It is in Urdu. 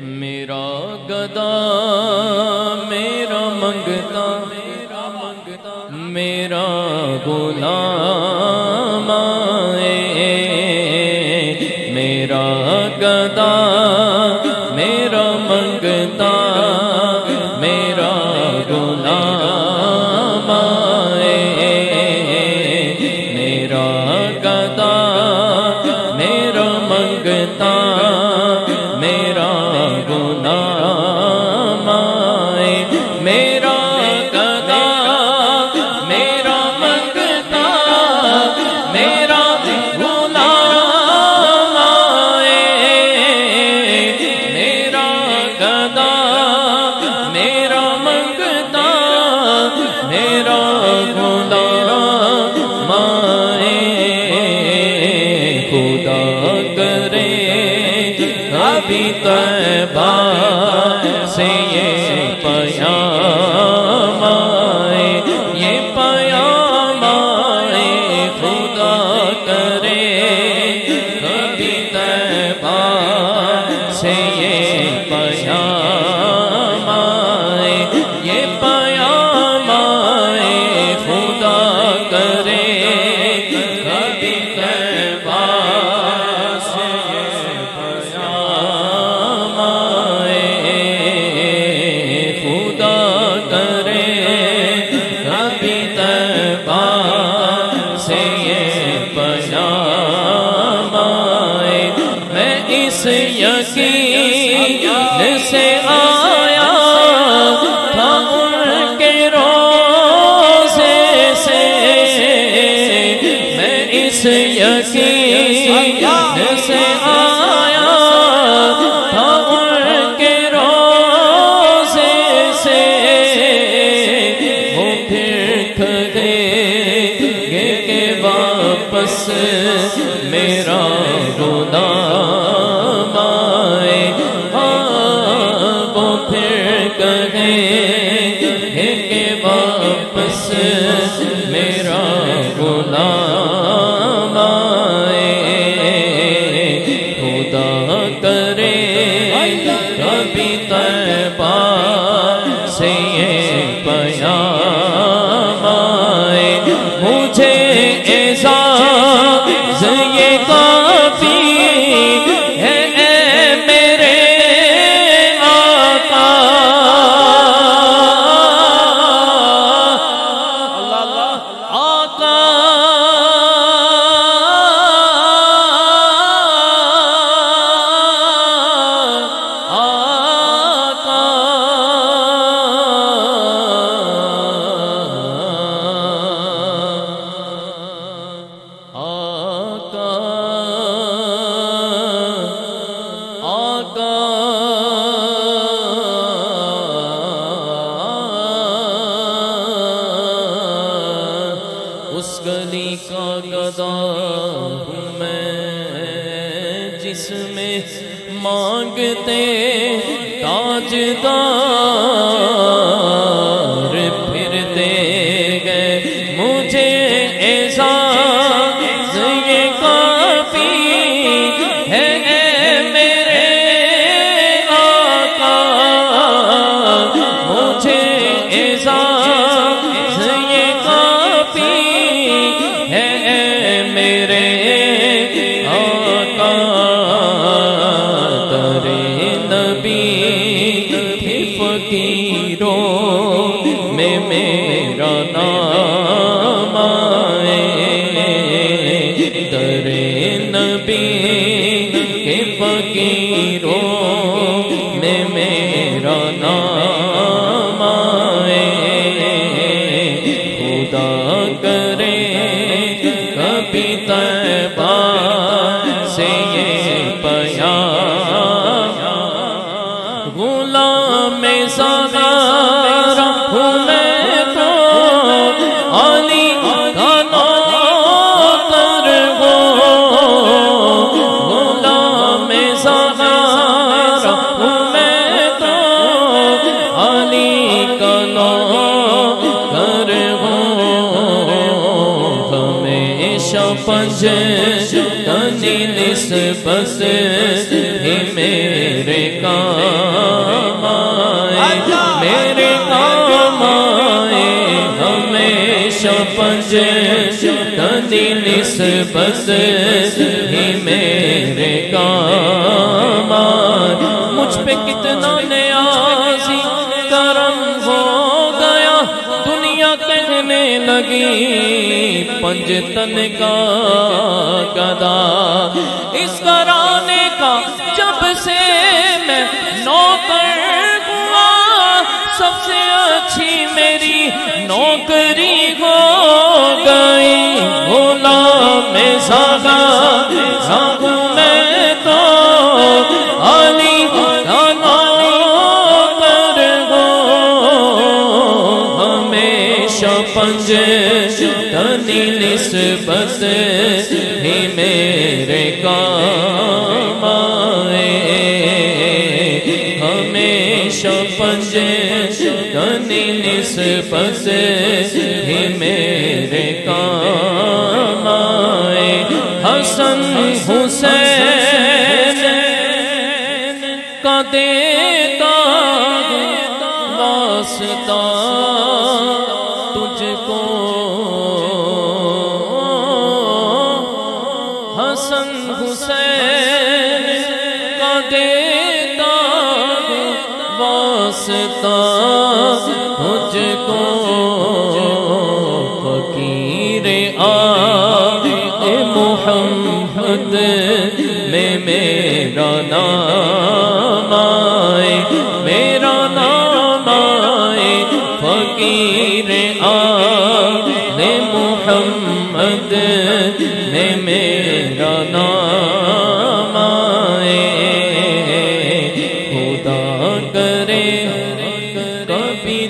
میرا گدا میرا منگتا میرا غلام آئے، میرا گدا میرا منگتا میرا غلام آئے، میرا گدا میرا منگتا میرا غلام آئے، میرا گدا میرا منگتا میرا غلام آئے، میرا گدا میرا منگتا میرا غلام آئے، خدا کرے ابھی طیبہ سے یہ پیام آئے، یہ پیام آئے، خدا کرے ابھی طیبہ سے یہ پیام آئے، یہ پیام آئے، خدا کرے ابھی طیبہ سے یہ پیام آئے، خدا کرے ابھی طیبہ سے یہ پیام آئے، میں اس یقین سے آیا تھا ان کے روزے سے، میں اس یقین سے آیا تھا ان کے روزے سے، وہ پھر کھگے کہ واپس میرا غلام آئے، وہ پھر کہیں کہ واپس میرا غلام آئے، خدا کرے کبھی طیبہ سے یہ پیام آئے، مجھے اعزاز یہ کافی ہے اے میرے آقا، آقا اس گلی کا گدا ہوں میں جس میں مانگتے تاجدار پھرتے گئے، مجھے اعزاز یہ کافی ہے اے میرے آقا، مجھے اعزاز یہ کافی ہے اے میرے آقا، درِ نبی کی فقیروں میں میرا نام آئے، درِ نبی کے فقیروں میں میرا نام آئے، خدا کرے کبھی طیبہ سے یہ پیام، غلام زغار ہوں میں تو علی کا نوکر ہوں، غلام زغار ہوں میں تو علی کا نوکر ہوں، ہمیشہ پنج تنی نسبت ہی میرے کام آئے، میرے کام آئے ہمیشہ پنجتنی نسبت ہی میرے کام آئے۔ مجھ پہ کتنا نیازی کرم ہو گیا، دنیا کہنے لگی پنجتن کا گدا۔ اس گھرانے کا جب سے میں نوکر ہوا، سب سے اچھی میری نوکری ہو گئی۔ غلام زادہ ہوں میں تو علی کا نوکر ہوں، ہمیشہ پنجتنی نسبت ہی میرے کام آئے، ہمیشہ پنجتنی نسبت ہی میرے کام آئے۔ حسن حسین کا دیتا واسطہ تجھ کو، حسن حسین کا دیتا واسطہ تجھ کو، فقیر آل محمد میں میرا نام آئے، میرا نام آئے، فقیر آل محمد میں میرا نام آئے۔ خدا کرے کبھی